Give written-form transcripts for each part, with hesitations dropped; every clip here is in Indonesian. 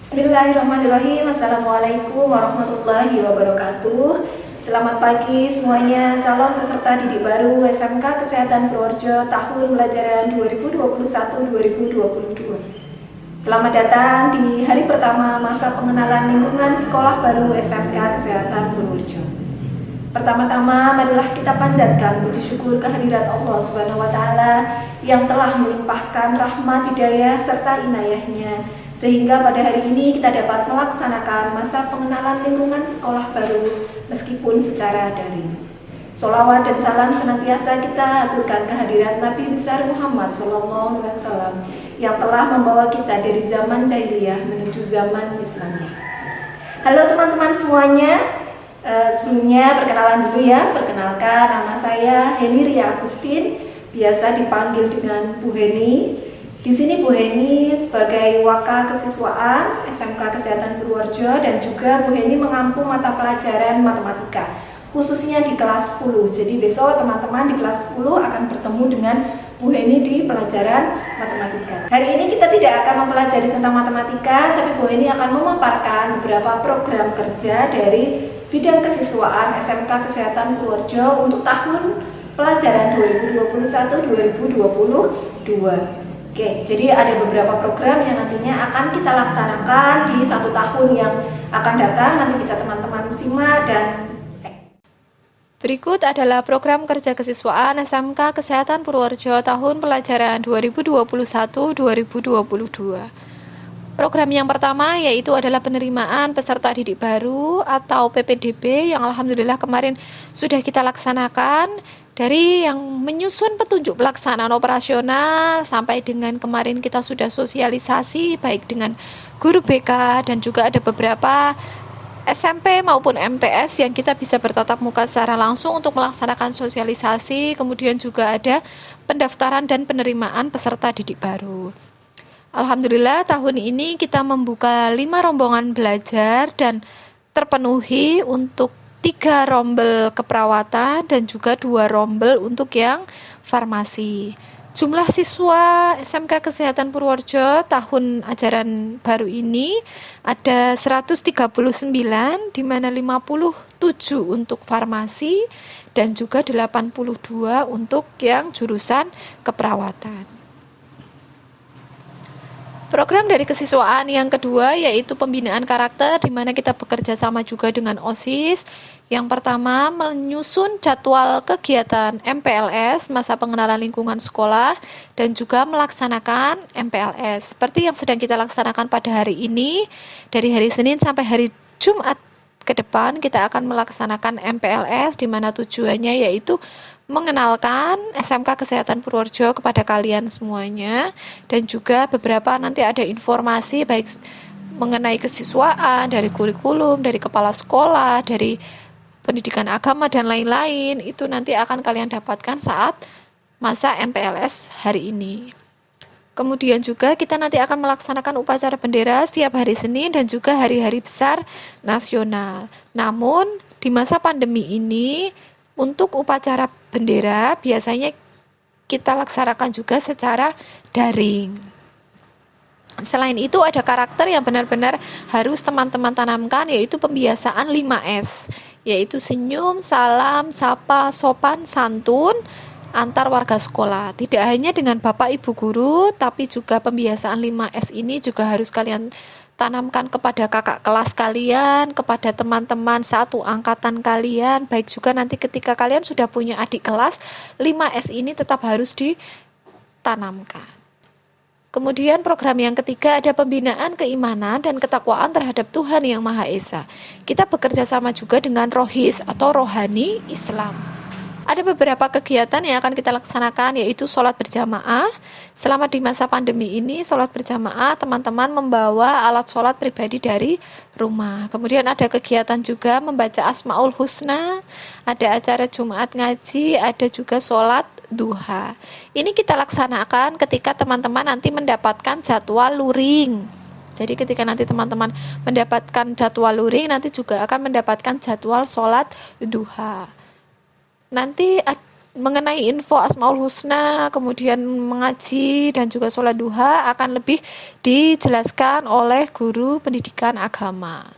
Bismillahirrahmanirrahim. Assalamualaikum warahmatullahi wabarakatuh. Selamat pagi semuanya calon peserta didik baru SMK Kesehatan Purworejo tahun pelajaran 2021-2022. Selamat datang di hari pertama masa pengenalan lingkungan sekolah baru SMK Kesehatan Purworejo. Pertama-tama marilah kita panjatkan puji syukur kehadirat Allah Subhanahu wa taala yang telah melimpahkan rahmat, hidayah serta inayahnya sehingga pada hari ini kita dapat melaksanakan masa pengenalan lingkungan sekolah baru meskipun secara daring. Sholawat dan salam senantiasa kita aturkan kehadirat Nabi besar Muhammad SAW yang telah membawa kita dari zaman jahiliyah menuju zaman Islamnya. Halo teman-teman semuanya, sebelumnya perkenalan dulu ya. Perkenalkan, nama saya Heni Ria Agustin, biasa dipanggil dengan Bu Heni. Di sini Bu Heni sebagai Waka Kesiswaan SMK Kesehatan Purworejo dan juga Bu Heni mengampu mata pelajaran matematika khususnya di kelas 10. Jadi besok teman-teman di kelas 10 akan bertemu dengan Bu Heni di pelajaran matematika. Hari ini kita tidak akan mempelajari tentang matematika, tapi Bu Heni akan memaparkan beberapa program kerja dari bidang kesiswaan SMK Kesehatan Purworejo untuk tahun pelajaran 2021-2022. Oke, jadi ada beberapa program yang nantinya akan kita laksanakan di 1 tahun yang akan datang. Nanti bisa teman-teman simak dan cek. Berikut adalah program kerja kesiswaan SMK Kesehatan Purworejo tahun pelajaran 2021-2022. Program yang pertama yaitu adalah penerimaan peserta didik baru atau PPDB yang alhamdulillah kemarin sudah kita laksanakan. Dari yang menyusun petunjuk pelaksanaan operasional sampai dengan kemarin kita sudah sosialisasi baik dengan guru BK dan juga ada beberapa SMP maupun MTS yang kita bisa bertatap muka secara langsung untuk melaksanakan sosialisasi. Kemudian juga ada pendaftaran dan penerimaan peserta didik baru. Alhamdulillah tahun ini kita membuka 5 rombongan belajar dan terpenuhi untuk 3 rombel keperawatan dan juga 2 rombel untuk yang farmasi. Jumlah siswa SMK Kesehatan Purworejo tahun ajaran baru ini ada 139, di mana 57 untuk farmasi dan juga 82 untuk yang jurusan keperawatan. Program dari kesiswaan yang kedua yaitu pembinaan karakter, di mana kita bekerja sama juga dengan OSIS. Yang pertama, menyusun jadwal kegiatan MPLS, masa pengenalan lingkungan sekolah, dan juga melaksanakan MPLS. Seperti yang sedang kita laksanakan pada hari ini, dari hari Senin sampai hari Jumat ke depan kita akan melaksanakan MPLS, di mana tujuannya yaitu mengenalkan SMK Kesehatan Purworejo kepada kalian semuanya dan juga beberapa nanti ada informasi baik mengenai kesiswaan, dari kurikulum, dari kepala sekolah, dari pendidikan agama dan lain-lain. Itu nanti akan kalian dapatkan saat masa MPLS hari ini. Kemudian juga kita nanti akan melaksanakan upacara bendera setiap hari Senin dan juga hari-hari besar nasional. Namun di masa pandemi ini untuk upacara bendera biasanya kita laksanakan juga secara daring. Selain itu ada karakter yang benar-benar harus teman-teman tanamkan, yaitu pembiasaan 5S, yaitu senyum, salam, sapa, sopan, santun antar warga sekolah. Tidak hanya dengan Bapak Ibu guru, tapi juga pembiasaan 5S ini juga harus kalian tanamkan kepada kakak kelas kalian, kepada teman-teman satu angkatan kalian, baik juga nanti ketika kalian sudah punya adik kelas, 5S ini tetap harus ditanamkan. Kemudian program yang ketiga ada pembinaan keimanan dan ketakwaan terhadap Tuhan Yang Maha Esa. Kita bekerja sama juga dengan Rohis atau Rohani Islam. Ada beberapa kegiatan yang akan kita laksanakan yaitu sholat berjamaah. Selama di masa pandemi ini sholat berjamaah teman-teman membawa alat sholat pribadi dari rumah. Kemudian ada kegiatan juga membaca Asmaul Husna, ada acara Jumat ngaji, ada juga sholat duha. Ini kita laksanakan ketika teman-teman nanti mendapatkan jadwal luring. Jadi ketika nanti teman-teman mendapatkan jadwal luring, nanti juga akan mendapatkan jadwal sholat duha. Nanti mengenai info Asmaul Husna, kemudian mengaji dan juga sholat duha akan lebih dijelaskan oleh guru pendidikan agama.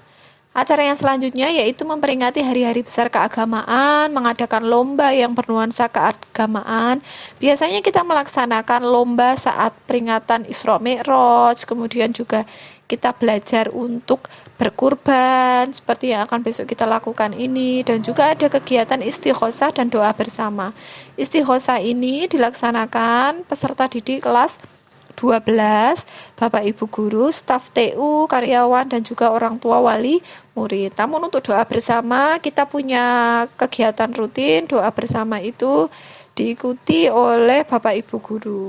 Acara yang selanjutnya yaitu memperingati hari-hari besar keagamaan, mengadakan lomba yang bernuansa keagamaan. Biasanya kita melaksanakan lomba saat peringatan Isra Mi'raj, kemudian juga kita belajar untuk berkurban seperti yang akan besok kita lakukan ini, dan juga ada kegiatan istighosah dan doa bersama. Istighosah ini dilaksanakan peserta didik kelas 12, Bapak Ibu guru, staf TU, karyawan, dan juga orang tua wali murid. Namun untuk doa bersama, kita punya kegiatan rutin, doa bersama itu diikuti oleh Bapak Ibu guru.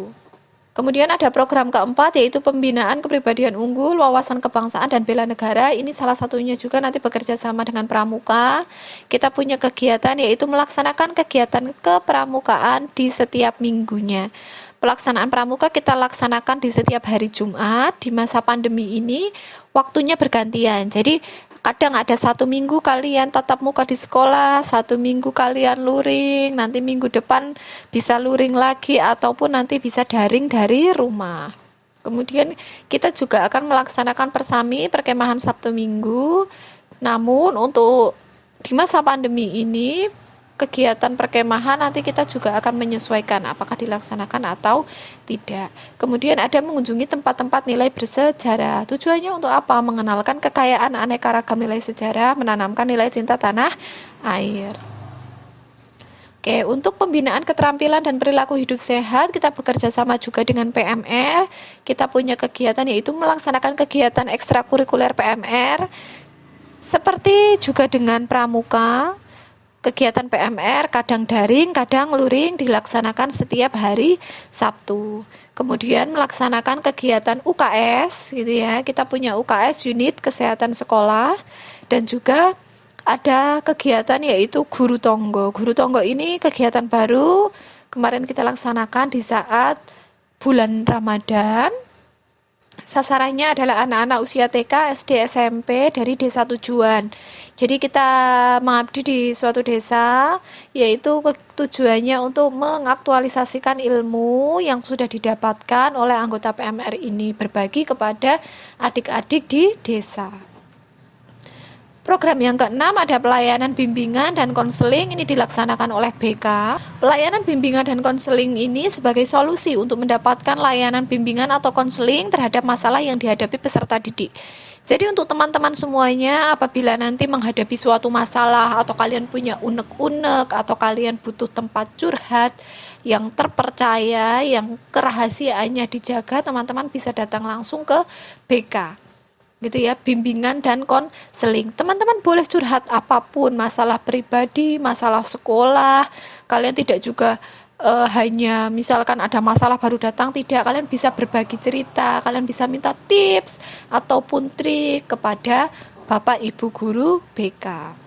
Kemudian ada program keempat, yaitu pembinaan kepribadian unggul, wawasan kebangsaan, dan bela negara. Ini salah satunya juga nanti bekerja sama dengan pramuka. Kita punya kegiatan yaitu melaksanakan kegiatan kepramukaan di setiap minggunya. Pelaksanaan pramuka kita laksanakan di setiap hari Jumat. Di masa pandemi ini waktunya bergantian. Jadi kadang ada 1 minggu kalian tatap muka di sekolah, 1 minggu kalian luring, nanti minggu depan bisa luring lagi, ataupun nanti bisa daring dari rumah. Kemudian kita juga akan melaksanakan persami perkemahan Sabtu Minggu. Namun untuk di masa pandemi ini kegiatan perkemahan nanti kita juga akan menyesuaikan apakah dilaksanakan atau tidak. Kemudian ada mengunjungi tempat-tempat nilai bersejarah. Tujuannya untuk apa? Mengenalkan kekayaan aneka ragam nilai sejarah, menanamkan nilai cinta tanah air. Oke, untuk pembinaan keterampilan dan perilaku hidup sehat, kita bekerja sama juga dengan PMR. Kita punya kegiatan yaitu melaksanakan kegiatan ekstrakurikuler PMR, seperti juga dengan pramuka. Kegiatan PMR kadang daring, kadang luring, dilaksanakan setiap hari Sabtu. Kemudian melaksanakan kegiatan UKS, gitu ya. Kita punya UKS unit kesehatan sekolah, dan juga ada kegiatan yaitu guru tonggo. Guru tonggo ini kegiatan baru kemarin kita laksanakan di saat bulan Ramadan. Sasarannya adalah anak-anak usia TK, SD, SMP dari desa tujuan. Jadi kita mengabdi di suatu desa, yaitu tujuannya untuk mengaktualisasikan ilmu yang sudah didapatkan oleh anggota PMR ini, berbagi kepada adik-adik di desa. Program yang keenam ada pelayanan bimbingan dan konseling, ini dilaksanakan oleh BK. Pelayanan bimbingan dan konseling ini sebagai solusi untuk mendapatkan layanan bimbingan atau konseling terhadap masalah yang dihadapi peserta didik. Jadi untuk teman-teman semuanya, apabila nanti menghadapi suatu masalah atau kalian punya unek-unek atau kalian butuh tempat curhat yang terpercaya, yang kerahasiaannya dijaga, teman-teman bisa datang langsung ke BK. Gitu ya, bimbingan dan konseling. Teman-teman boleh curhat apapun, masalah pribadi, masalah sekolah. Kalian tidak juga hanya misalkan ada masalah baru datang, tidak. Kalian bisa berbagi cerita, kalian bisa minta tips ataupun trik kepada Bapak Ibu guru BK.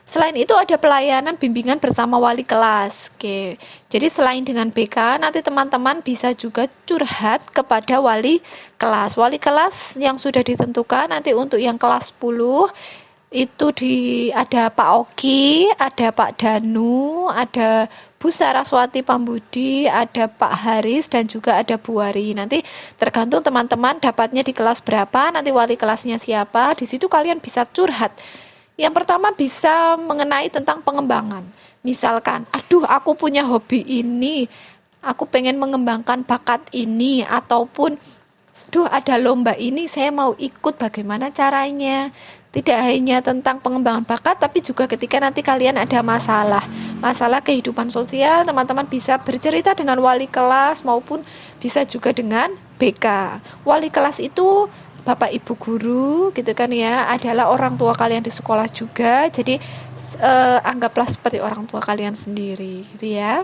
Selain itu ada pelayanan bimbingan bersama wali kelas. Oke. Jadi selain dengan BK, nanti teman-teman bisa juga curhat kepada wali kelas. Wali kelas yang sudah ditentukan nanti untuk yang kelas 10 itu ada Pak Oki, ada Pak Danu, ada Bu Saraswati Pambudi, ada Pak Haris, dan juga ada Bu Wari. Nanti tergantung teman-teman dapatnya di kelas berapa, nanti wali kelasnya siapa, di situ kalian bisa curhat. Yang pertama bisa mengenai tentang pengembangan. Misalkan, aduh aku punya hobi ini, aku pengen mengembangkan bakat ini, ataupun aduh ada lomba ini, saya mau ikut, bagaimana caranya. Tidak hanya tentang pengembangan bakat, tapi juga ketika nanti kalian ada masalah kehidupan sosial, teman-teman bisa bercerita dengan wali kelas maupun bisa juga dengan BK. Wali kelas itu Bapak Ibu guru gitu kan ya, adalah orang tua kalian di sekolah juga. Jadi anggaplah seperti orang tua kalian sendiri gitu ya.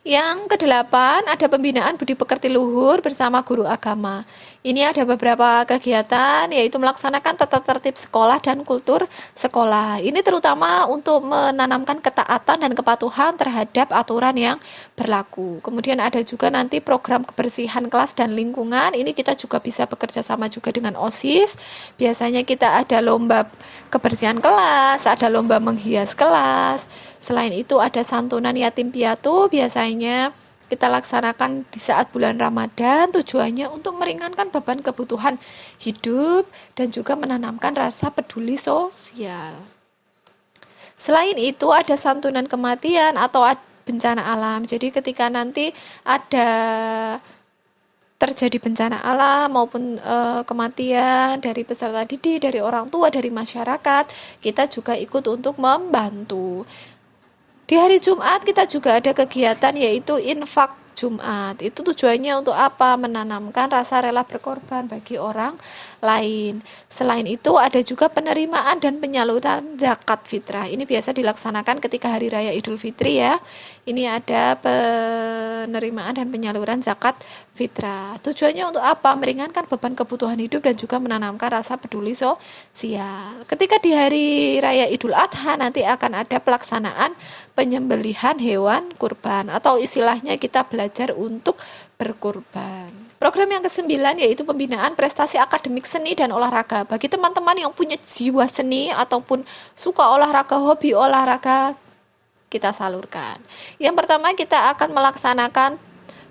Yang kedelapan ada pembinaan budi pekerti luhur bersama guru agama. Ini ada beberapa kegiatan yaitu melaksanakan tata tertib sekolah dan kultur sekolah. Ini terutama untuk menanamkan ketaatan dan kepatuhan terhadap aturan yang berlaku. Kemudian ada juga nanti program kebersihan kelas dan lingkungan. Ini kita juga bisa bekerja sama juga dengan OSIS. Biasanya kita ada lomba kebersihan kelas, ada lomba menghias kelas. Selain itu ada santunan yatim piatu, biasanya kita laksanakan di saat bulan Ramadan, tujuannya untuk meringankan beban kebutuhan hidup dan juga menanamkan rasa peduli sosial. Selain itu ada santunan kematian atau bencana alam. Jadi ketika nanti ada terjadi bencana alam maupun kematian dari peserta didik, dari orang tua, dari masyarakat, kita juga ikut untuk membantu. Di hari Jumat kita juga ada kegiatan yaitu infak Jumat. Itu tujuannya untuk apa? Menanamkan rasa rela berkorban bagi orang lain. Selain itu ada juga penerimaan dan penyaluran zakat fitrah. Ini biasa dilaksanakan ketika hari raya Idul Fitri ya. Ini ada penerimaan dan penyaluran zakat fitrah. Tujuannya untuk apa? Meringankan beban kebutuhan hidup dan juga menanamkan rasa peduli sosial. Ketika di hari raya Idul Adha nanti akan ada pelaksanaan penyembelihan hewan kurban atau istilahnya kita belajar untuk berkurban. Program yang ke-9 yaitu pembinaan prestasi akademik seni dan olahraga. Bagi teman-teman yang punya jiwa seni ataupun suka olahraga, hobi olahraga, kita salurkan. Yang pertama kita akan melaksanakan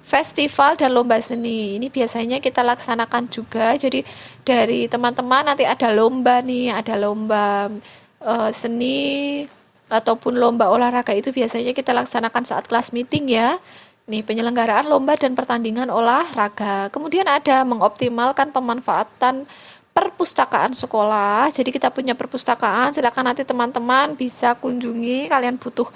festival dan lomba seni. Ini biasanya kita laksanakan juga. Jadi dari teman-teman nanti ada lomba nih, ada lomba seni ataupun lomba olahraga, itu biasanya kita laksanakan saat kelas meeting ya. Nih, penyelenggaraan lomba dan pertandingan olahraga. Kemudian ada mengoptimalkan pemanfaatan perpustakaan sekolah. Jadi kita punya perpustakaan, silakan nanti teman-teman bisa kunjungi. Kalian butuh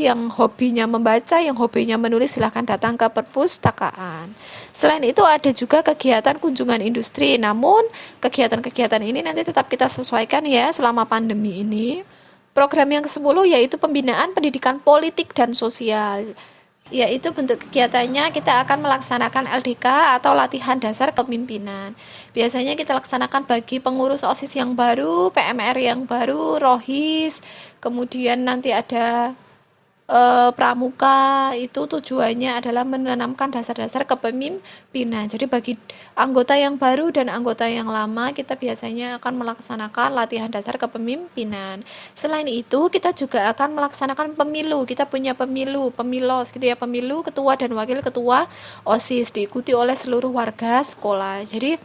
yang hobinya membaca, yang hobinya menulis, silahkan datang ke perpustakaan. Selain itu ada juga kegiatan kunjungan industri, namun kegiatan-kegiatan ini nanti tetap kita sesuaikan ya selama pandemi ini. Program yang ke-10 yaitu pembinaan pendidikan politik dan sosial. Yaitu bentuk kegiatannya kita akan melaksanakan LDK atau latihan dasar kepemimpinan. Biasanya kita laksanakan bagi pengurus OSIS yang baru, PMR yang baru, ROHIS, kemudian nanti ada pramuka. Itu tujuannya adalah menanamkan dasar-dasar kepemimpinan. Jadi bagi anggota yang baru dan anggota yang lama kita biasanya akan melaksanakan latihan dasar kepemimpinan. Selain itu kita juga akan melaksanakan pemilu. Kita punya pemilos gitu ya, pemilu ketua dan wakil ketua OSIS diikuti oleh seluruh warga sekolah. Jadi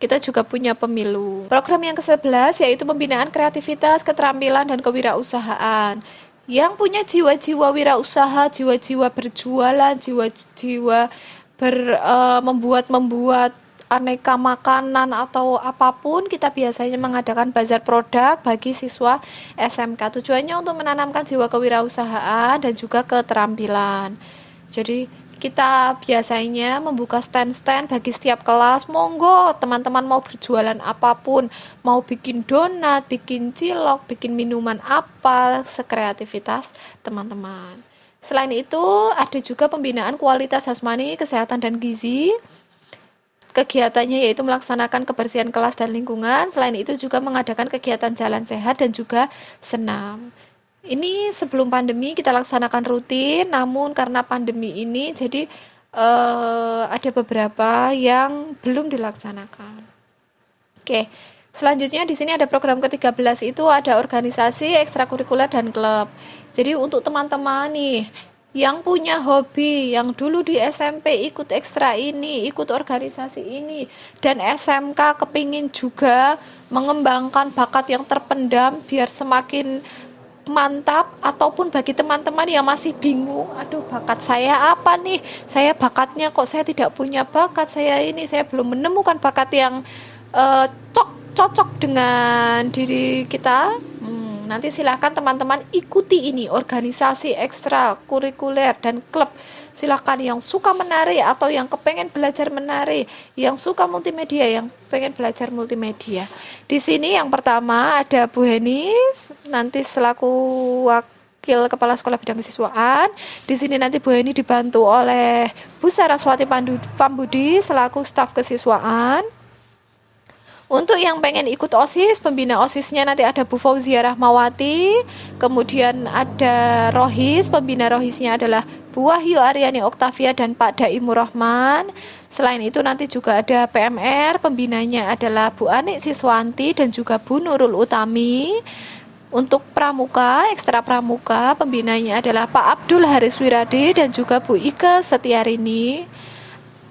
kita juga punya pemilu. Program yang ke-11 yaitu pembinaan kreativitas, keterampilan dan kewirausahaan. Yang punya jiwa-jiwa wirausaha, jiwa-jiwa berjualan, jiwa-jiwa membuat aneka makanan atau apapun, kita biasanya mengadakan bazar produk bagi siswa SMK. Tujuannya untuk menanamkan jiwa kewirausahaan dan juga keterampilan. Jadi kita biasanya membuka stand-stand bagi setiap kelas. Monggo teman-teman mau berjualan apapun, mau bikin donat, bikin cilok, bikin minuman apa, sekreativitas teman-teman. Selain itu ada juga pembinaan kualitas jasmani, kesehatan dan gizi. Kegiatannya yaitu melaksanakan kebersihan kelas dan lingkungan. Selain itu juga mengadakan kegiatan jalan sehat dan juga senam. Ini sebelum pandemi kita laksanakan rutin, namun karena pandemi ini jadi ada beberapa yang belum dilaksanakan. Oke, selanjutnya di sini ada program ke-13, itu ada organisasi, ekstrakurikuler dan klub. Jadi untuk teman-teman nih yang punya hobi, yang dulu di SMP ikut ekstra ini, ikut organisasi ini, dan SMK kepingin juga mengembangkan bakat yang terpendam biar semakin mantap, ataupun bagi teman-teman yang masih bingung, aduh bakat saya apa nih, saya bakatnya kok saya tidak punya bakat, saya belum menemukan bakat yang cocok dengan diri kita. Nanti silahkan teman-teman ikuti ini, organisasi ekstra kurikuler dan klub. Silahkan yang suka menari atau yang kepengen belajar menari, yang suka multimedia, yang pengen belajar multimedia. Di sini yang pertama ada Bu Henis, nanti selaku Wakil Kepala Sekolah Bidang Kesiswaan. Di sini nanti Bu Heni dibantu oleh Bu Saraswati Pambudi selaku staf kesiswaan. Untuk yang pengen ikut OSIS, pembina OSISnya nanti ada Bu Fauzia Rahmawati, kemudian ada ROHIS, pembina ROHISnya adalah Bu Wahyu Aryani Oktavia dan Pak Daimur Rahman. Selain itu nanti juga ada PMR, pembinanya adalah Bu Anik Siswanti dan juga Bu Nurul Utami. Untuk pramuka, ekstra pramuka, pembinanya adalah Pak Abdul Haris Wiradi dan juga Bu Ike Setiarini.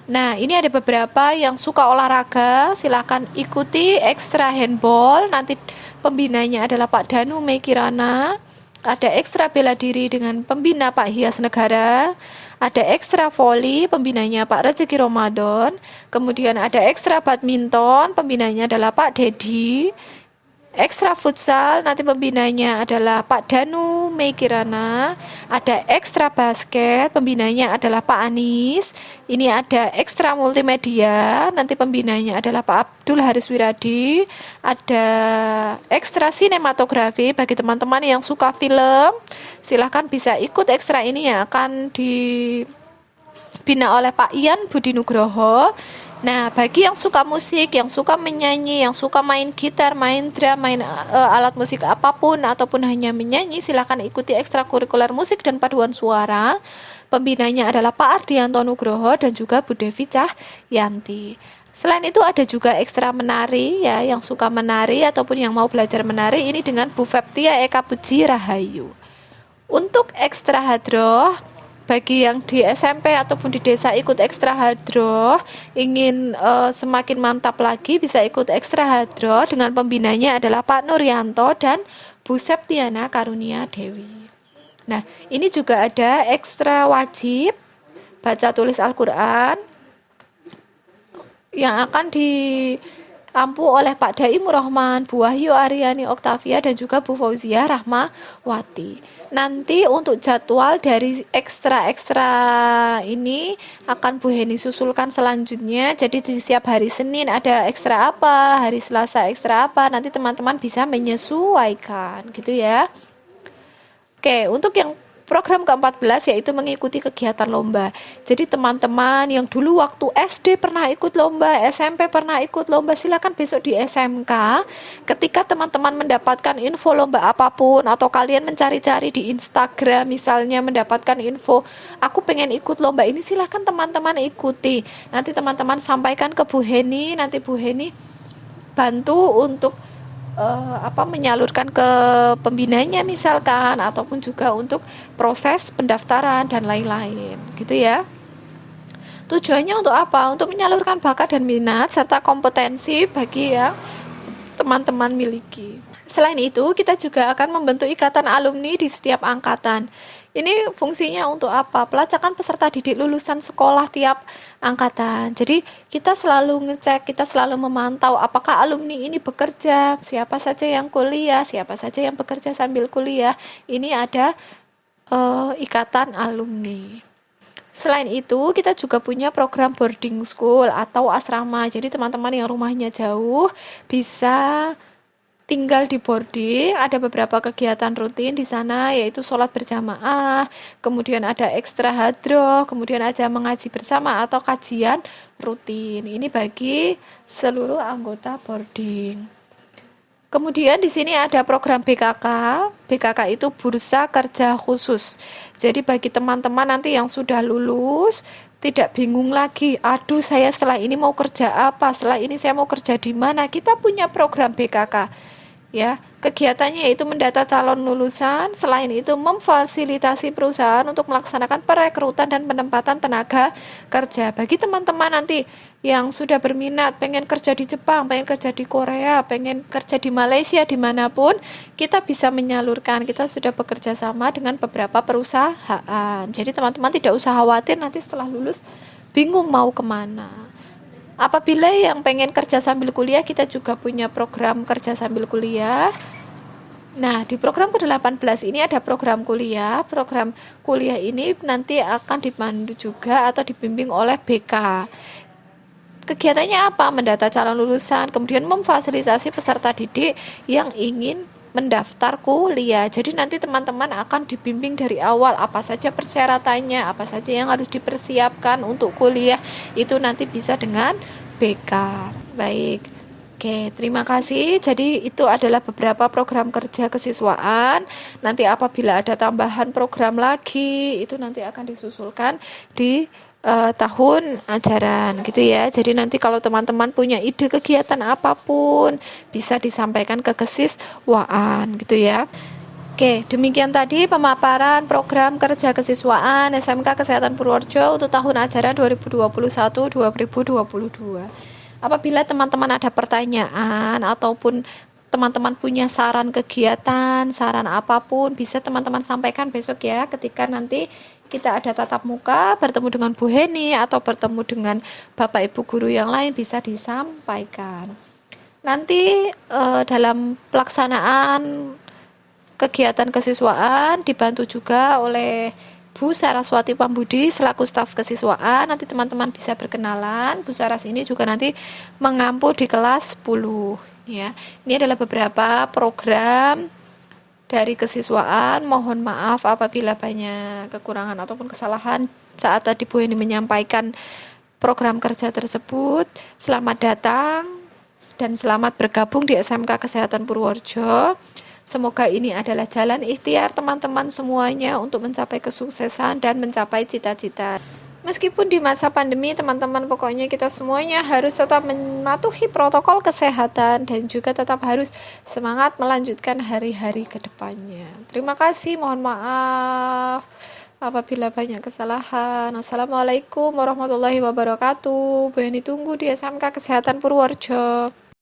Nah, ini ada beberapa yang suka olahraga, silakan ikuti ekstra handball. Nanti pembinanya adalah Pak Danu Mekirana. Ada ekstra bela diri dengan pembina Pak Hias Negara. Ada ekstra voli, pembinanya Pak Rezeki Ramadan. Kemudian ada ekstra badminton, pembinanya adalah Pak Dedi. Ekstra futsal, nanti pembinanya adalah Pak Danu Meikirana. Ada ekstra basket, pembinanya adalah Pak Anis. Ini ada ekstra multimedia, nanti pembinanya adalah Pak Abdul Haris Wiradi. Ada ekstra sinematografi bagi teman-teman yang suka film. Silahkan bisa ikut ekstra ini yang akan dibina oleh Pak Ian Budi Nugroho. Nah, bagi yang suka musik, yang suka menyanyi, yang suka main gitar, main drum, main alat musik apapun, ataupun hanya menyanyi, silakan ikuti ekstrakurikuler musik dan paduan suara. Pembinanya adalah Pak Ardianto Nugroho dan juga Bu Devi Cahyanti. Selain itu ada juga ekstra menari ya, yang suka menari ataupun yang mau belajar menari ini dengan Bu Feptia Eka Puji Rahayu. Untuk ekstra hadroh, bagi yang di SMP ataupun di desa ikut ekstra hadroh, ingin semakin mantap lagi bisa ikut ekstra hadroh dengan pembinanya adalah Pak Nuryanto dan Bu Septiana Karunia Dewi. Nah, ini juga ada ekstra wajib baca tulis Al-Quran yang akan diampu oleh Pak Daim Rahman, Bu Wahyu Aryani Oktavia dan juga Bu Fauzia Rahmawati. Nanti untuk jadwal dari ekstra-ekstra ini akan Bu Heni susulkan selanjutnya. Jadi di setiap hari Senin ada ekstra apa, hari Selasa ekstra apa, nanti teman-teman bisa menyesuaikan gitu ya. Oke, untuk yang program ke-14 yaitu mengikuti kegiatan lomba. Jadi teman-teman yang dulu waktu SD pernah ikut lomba, SMP pernah ikut lomba, silakan besok di SMK. Ketika teman-teman mendapatkan info lomba apapun atau kalian mencari-cari di Instagram misalnya mendapatkan info, aku pengen ikut lomba ini, silakan teman-teman ikuti. Nanti teman-teman sampaikan ke Bu Heni, nanti Bu Heni bantu untuk menyalurkan ke pembinanya misalkan, ataupun juga untuk proses pendaftaran dan lain-lain gitu ya. Tujuannya untuk apa? Untuk menyalurkan bakat dan minat serta kompetensi bagi yang teman-teman miliki. Selain itu, kita juga akan membentuk ikatan alumni di setiap angkatan. Ini fungsinya untuk apa? Pelacakan peserta didik lulusan sekolah tiap angkatan. Jadi kita selalu ngecek, kita selalu memantau apakah alumni ini bekerja, siapa saja yang kuliah, siapa saja yang bekerja sambil kuliah. Ini ada ikatan alumni. Selain itu, kita juga punya program boarding school atau asrama. Jadi teman-teman yang rumahnya jauh bisa tinggal di boarding. Ada beberapa kegiatan rutin di sana, yaitu sholat berjamaah, kemudian ada ekstra hadroh, kemudian ada mengaji bersama atau kajian rutin. Ini bagi seluruh anggota boarding. Kemudian di sini ada program BKK. BKK itu Bursa Kerja Khusus. Jadi bagi teman-teman nanti yang sudah lulus, tidak bingung lagi, aduh saya setelah ini mau kerja apa, setelah ini saya mau kerja di mana, kita punya program BKK. Ya, kegiatannya yaitu mendata calon lulusan, selain itu memfasilitasi perusahaan untuk melaksanakan perekrutan dan penempatan tenaga kerja. Bagi teman-teman nanti yang sudah berminat, pengen kerja di Jepang, pengen kerja di Korea, pengen kerja di Malaysia, dimanapun, kita bisa menyalurkan. Kita sudah bekerja sama dengan beberapa perusahaan. Jadi teman-teman tidak usah khawatir nanti setelah lulus bingung mau kemana. Apabila yang pengen kerja sambil kuliah, kita juga punya program kerja sambil kuliah. Nah, di program ke-18 ini ada program kuliah. Program kuliah ini nanti akan dipandu juga atau dibimbing oleh BK. Kegiatannya apa? Mendata calon lulusan, kemudian memfasilitasi peserta didik yang ingin mendaftar kuliah. Jadi nanti teman-teman akan dibimbing dari awal apa saja persyaratannya, apa saja yang harus dipersiapkan untuk kuliah. Itu nanti bisa dengan BK. Baik. Oke, terima kasih. Jadi itu adalah beberapa program kerja kesiswaan. Nanti apabila ada tambahan program lagi, itu nanti akan disusulkan di tahun ajaran gitu ya. Jadi nanti kalau teman-teman punya ide kegiatan apapun bisa disampaikan ke kesiswaan gitu ya. Oke, demikian tadi pemaparan program kerja kesiswaan SMK Kesehatan Purworejo untuk tahun ajaran 2021-2022. Apabila teman-teman ada pertanyaan ataupun teman-teman punya saran kegiatan, saran apapun, bisa teman-teman sampaikan besok ya, ketika nanti kita ada tatap muka, bertemu dengan Bu Heni atau bertemu dengan Bapak Ibu guru yang lain, bisa disampaikan. Nanti dalam pelaksanaan kegiatan kesiswaan dibantu juga oleh Bu Saraswati Pambudi selaku staf kesiswaan. Nanti teman-teman bisa berkenalan. Bu Saras ini juga nanti mengampu di kelas 10 ya. Ini adalah beberapa program dari kesiswaan. Mohon maaf apabila banyak kekurangan ataupun kesalahan saat tadi Bu Heni menyampaikan program kerja tersebut. Selamat datang dan selamat bergabung di SMK Kesehatan Purworejo. Semoga ini adalah jalan ikhtiar teman-teman semuanya untuk mencapai kesuksesan dan mencapai cita-cita. Meskipun di masa pandemi, teman-teman, pokoknya kita semuanya harus tetap mematuhi protokol kesehatan dan juga tetap harus semangat melanjutkan hari-hari ke depannya. Terima kasih, mohon maaf apabila banyak kesalahan. Assalamualaikum warahmatullahi wabarakatuh. Bu Heni tunggu di SMK Kesehatan Purworejo.